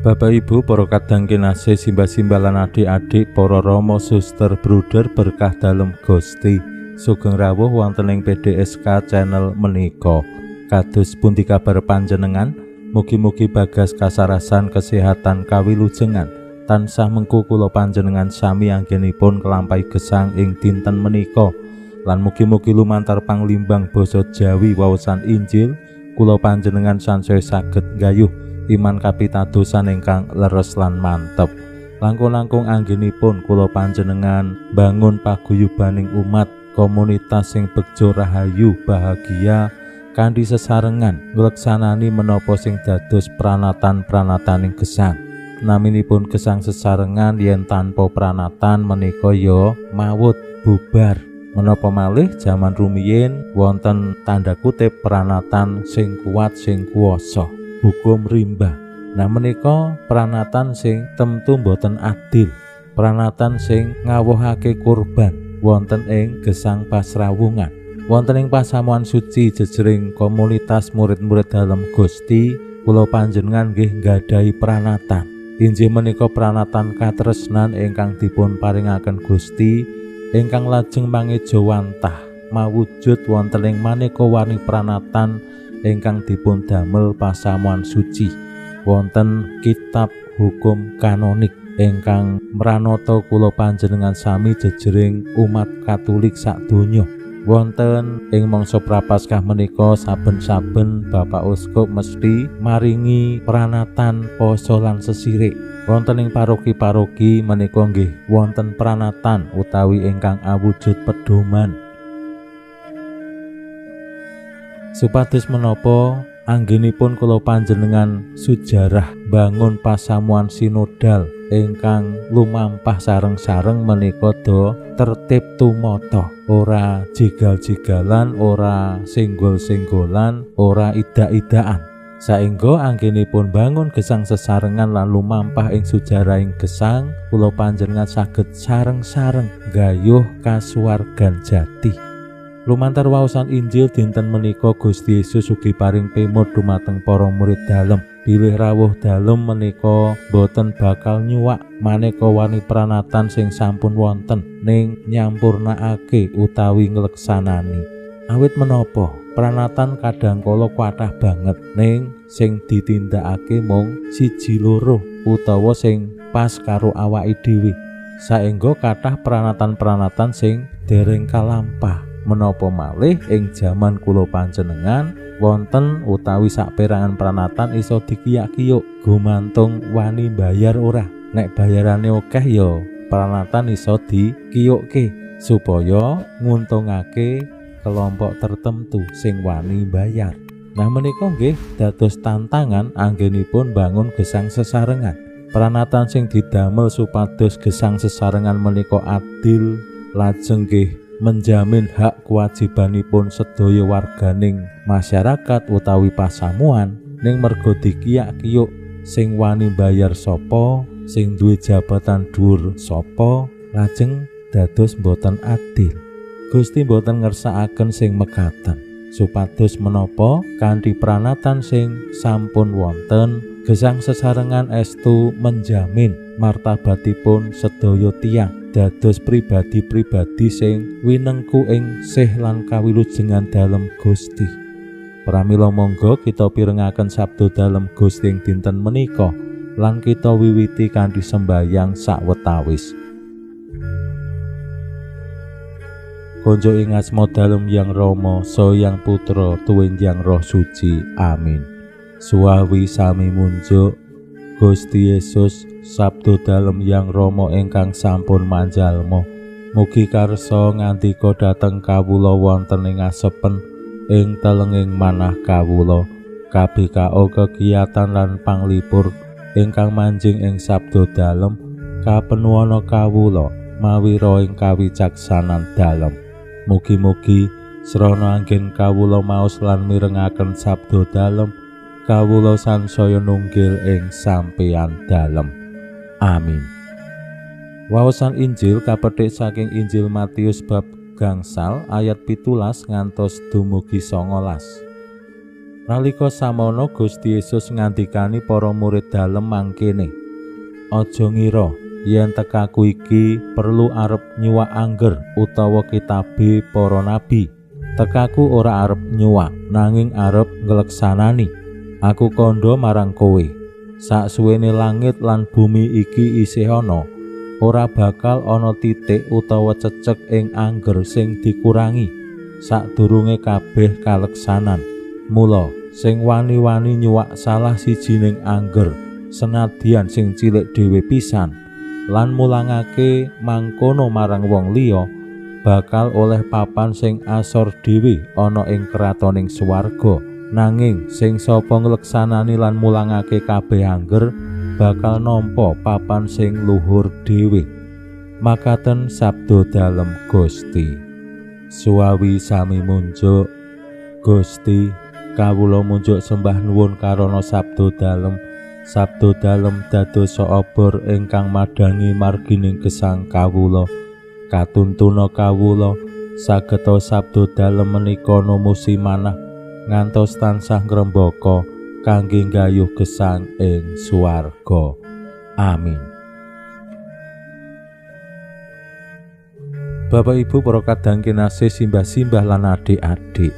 Bapak Ibu, para kadang kinasih, simbah-simbah lan adik-adik, para rama, suster, bruder, berkah dalem Gusti. Sugeng rawuh wonten ing PDSK channel menika. Kados pundi kabar panjenengan? Mugi-mugi bagas kasarasan kesehatan kawilujengan tansah mengku kula panjenengan sami anggenipun kelampahi gesang ing dinten menika. Lan mugi-mugi lumantar panglimbang basa Jawi waosan Injil kula panjenengan sansaya saged gayuh iman kapitadosan ingkang leres lan mantep. Langkung-langkung anggenipun kula panjenengan bangun paguyubaning umat komunitas sing bekjo rahayu bahagia kanthi sesarengan ngleksanani menapa sing dados pranatan-pranataning gesang. Naminipun gesang sesarengan yen tanpa pranatan menika ya mawut bubar. Menapa malih jaman rumiyin wonten tanda kutip pranatan sing kuat sing kuwasa. Hukum rimba. Nah menika pranatan sing temtu boten adil, pranatan sing ngawuhake kurban wonten ing gesang pasrawungan, wonten ing pasamuan suci jejering komunitas murid-murid dalem Gusti. Kula panjenengan nggih nggadahi pranatan. Inggih menika pranatan katresnan ingkang dipun paringaken Gusti, ingkang lajeng mangeja wantah mawujud wonten ing maneka warni pranatan ingkang dipun damel pasamuan suci wonten kitab hukum kanonik ingkang mranata kula panjenengan sami jejering umat Katolik sadonya. Wonten ing mangsa prapaskah menika saben-saben Bapak Uskup mesti maringi pranatan poso lan sesirik. Wonten ing paroki-paroki menika nggih wonten pranatan utawi ingkang awujud pedoman. Supados menapa anggenipun kula panjenengan sujarah bangun pasamuan sinodal ingkang lumampah sareng-sareng menika do tertib tumata, ora jegal-jegalan, ora senggol-senggolan, ora idak-idakan. Saengga anggenipun bangun gesang sesarengan lan lumampah ing sujarahing gesang, kula panjenengan saged sareng-sareng gayuh kasuwargan jati. Lumantar waosan Injil dinten menika Gusti Yesus ugi paring pemut dumateng para murid dalem. Bilih rawuh dalem menika boten bakal nyuwak maneka warni pranatan sing sampun wonten ning nyampurnakake utawi ngleksanani. Awit menapa pranatan kadangkala kathah banget ning sing ditindakake mung siji loro utawa sing pas karo awake dhewe. Saengga kathah pranatan-pranatan sing dereng kalampah. Menapa malih ing jaman kula panjenengan wonten utawi saperangan pranatan iso dikiyak-kiyuk gumantung wani bayar ora. Nek bayarane akeh ya pranatan iso dikiyukke supaya nguntungake kelompok tertentu sing wani bayar. Nah menika nggih dados tantangan anggenipun bangun gesang sesarengan. Pranatan sing didamel supados gesang sesarengan menika adil lajeng nggih menjamin hak kewajibanipun sedaya warganing masyarakat utawi pasamuan ning merga dikiyak-kiyuk sing wani bayar sapa, sing duwe jabatan dhuwur sapa, lajeng dados boten adil. Gusti boten ngersakaken sing mekaten. Supados menapa kanthi pranatan sing sampun wonten gesang sesarengan estu menjamin martabatipun sedaya tiyang dados pribadi-pribadi sing winengku ing sih lan kawilujengan dalem Gusti. Pramila monggo kita pirengaken sabda dalem Gusti ing dinten menika lan kita wiwiti kanthi sembahyang sawetawis. Konjo ing asma dalem Yang Rama saha Yang Putra tuwin Yang Roh Suci. Amin. Suwawi sami munjuk Gusti Yesus sabda dalem Yang Rama ingkang sampun manjalma. Mugi karsa ngandika dhateng kawula wonten ing asepen ing telenging manah kawula. KBKO kegiatan lan panglipur ingkang manjing ing sabda dalem kapenuwana kawula mawi roh ing kawicaksanan dalem. Mugi-mugi srana anggen kawula maos lan mirengaken sabda dalem, kawula sansaya nunggil ing sampeyan dalem. Amin. Waosan Injil kapetik saking Injil Matius bab gangsal ayat 17 ngantos dumugi 19. Nalika samono Gusti Yesus ngandikani para murid dalem mangkene, "Aja ngira yen tekaku iki perlu arep nyuwak angger utawa kitabe para nabi. Tekaku ora arep nyuwak, nanging arep ngleksanani. Aku kandha marang kowe, saksuwene langit lan bumi iki isih ana, ora bakal ana titik utawa cecek ing angger sing dikurangi sadurunge kabeh kaleksanan. Mula sing wani-wani nyuwak salah sijining angger senadyan sing cilik dhewe pisan lan mulangake mangkono marang wong liya, bakal oleh papan sing asor dhewe ana ing kratoning swarga. Nanging sing sapa ngleksanani lan mulangake kabeh angger bakal nampa papan sing luhur dhewe." Makaten sabda dalem Gusti. Suwawi sami munjuk. Gusti, kawula munjuk sembah nuwun karana sabda dalem. Sabda dalem dadosa obor ingkang madangi margining gesang kawula. Katuntuna kawula sageta sabda dalem menika numusi manah ngantos tansah ngrembaka kangge nggayuh gesang ing swarga. Amin. Bapak Ibu para kadang kinasih simbah-simbah lan adik-adik,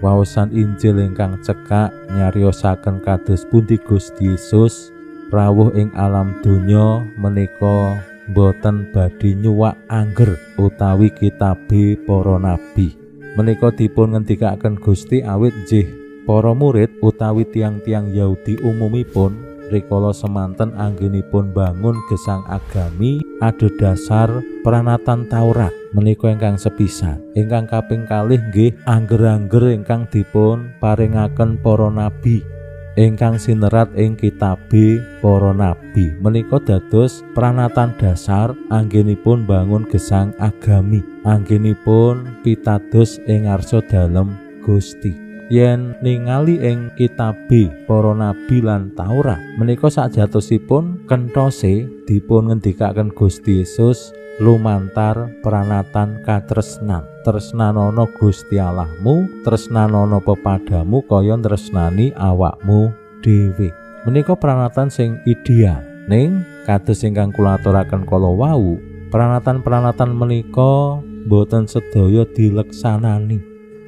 waosan Injil ingkang cekak nyariosaken kados pundi Gusti Yesus rawuh ing alam donya menika boten badhe nyuwak angger utawi kitabe para nabi. Menika dipun ngendikaken Gusti awit nggih para murid utawi tiang-tiang Yahudi umumipun rikala semanten anggenipun bangun gesang agami adhedhasar pranatan Taurat menika ingkang sepisan. Ingkang kaping kalih nggih angger-angger ingkang dipun paringaken para nabi ingkang sinerat ing kitabe para nabi. Menika dados pranatan dasar anggenipun bangun gesang agami, anggenipun pitados ing ngarsa dalem Gusti. Yen ningali ing kitabe para nabi lan Taurat menika sajatosipun kentose dipun ngendikaken Gusti Yesus lumantar pranatan katresnan. Tresnanono Gusti Allahmu, tresnanono pepadamu kaya tresnani awakmu dhewe. Menika pranatan sing ideal. Ning kados ingkang kula aturaken kala wau, pranatan-pranatan menika boten sedaya dileksanani.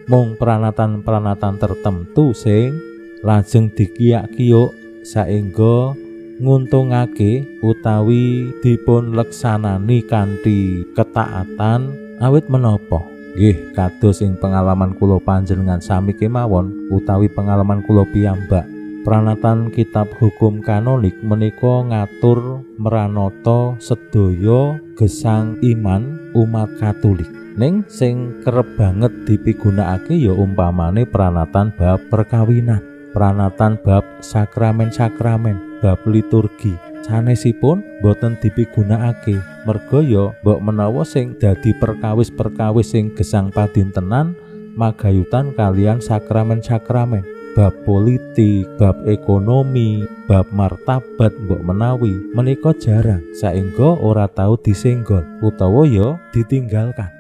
Mung pranatan-pranatan tertentu sing lajeng dikiyak-kiyuk saengga nguntungake utawi dipun leksanani kanthi ketaatan. Awit menapa? Nggih kados ing pengalaman kula panjenengan sami kemawon utawi pengalaman kula piyambak. Pranatan kitab hukum kanonik menika ngatur meranata sedaya gesang iman umat Katolik. Ning sing kerep banget dipigunakake ya umpamane pranatan bab perkawinan, pranatan bab sakramen-sakramen, bab liturgi. Sanesipun boten dipigunakake merga ya mbok menawa sing dadi perkawis-perkawis sing gesang padintenan magayutan kalian sakramen-sakramen, bab politik, bab ekonomi, bab martabat mbok menawi menika jarang saengga ora tau disenggol utawa ya ditinggalkan.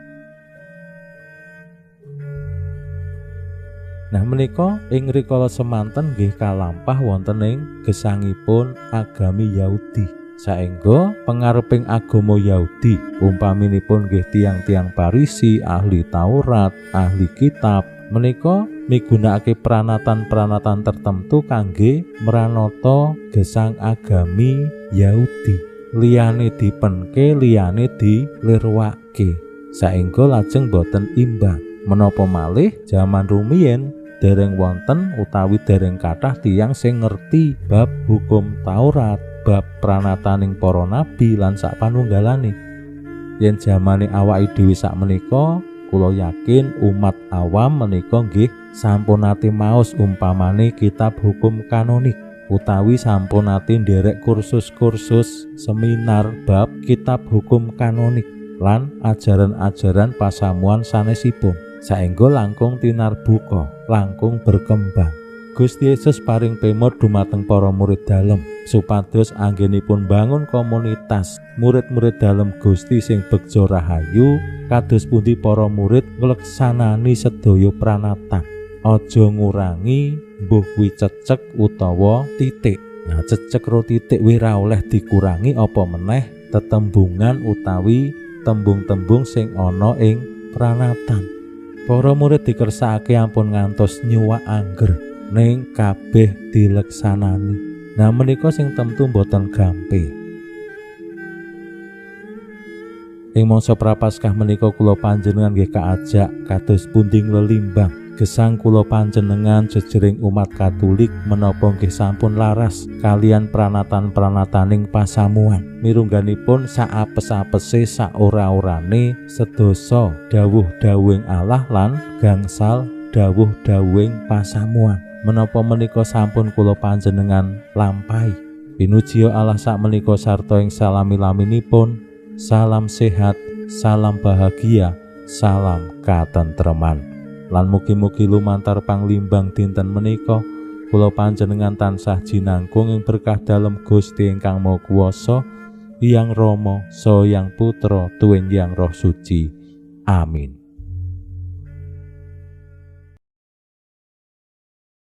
Nah menika ing rikala semanten nggih kalampah wonten ing gesangipun agami Yahudi. Saengga pangareping agama Yahudi umpaminipun nggih tiang-tiang Parisi, ahli Taurat, ahli kitab, menika migunakake pranatan-pranatan tertentu kangge mranata gesang agami Yahudi. Liyane dipenke, liyane dilirwake. Saengga lajeng boten imbang. Menapa malih jaman rumiyin dereng wonten utawi dereng kathah tiyang sing ngerti bab hukum Taurat, bab pranataning para nabi lan sapanunggalane. Yen jamane awake dhewe sakmenika, kula yakin umat awam menika nggih sampun nate maos umpamane kitab hukum kanonik. utawi sampun nate nderek kursus-kursus seminar bab kitab hukum kanonik lan ajaran-ajaran pasamuan sanesipun, saengga langkung tinarbuka, langkung berkembang. Gusti Yesus paring pemot dumateng para murid dalem supados anggenipun bangun komunitas murid-murid dalem Gusti sing begja rahayu, kados pundi para murid ngleksanani sedaya pranatan. Aja ngurangi mbuh kuwi cecek utawa titik. Nah, cecek ro titik kuwi ora oleh dikurangi apa meneh tetembungan utawi tembung-tembung sing ana ing pranatan. Para murid dikersakake ampun ngantos nyuwak angger ning kabeh dileksanani. Nah, menika sing temtu boten gampil. Ing mangsa prapaskah menika kula panjenengan nggih kaajak kados pundi lelimbang gesang kula panjenengan jejering umat Katolik menapa nggih sampun laras kalian pranatan-pranataning pasamuan. Mirungganipun saapes-apese saora-orane sedasa dawuh-dawuhing Allah lan gangsal dawuh-dawuhing pasamuan. Menapa menika sampun kula panjenengan lampahi. Pinuji Allah sak menika sarta ing salami-laminipun. Salam sehat, salam bahagia, salam katentreman. Lan mugi-mugi lumantar panglimbang dinten menika kula panjenengan tansah jinangkung ing berkah dalem Gusti ingkang Maha Kuwasa, Hyang Rama saha Hyang Putra tuwin Hyang Roh Suci. Amin.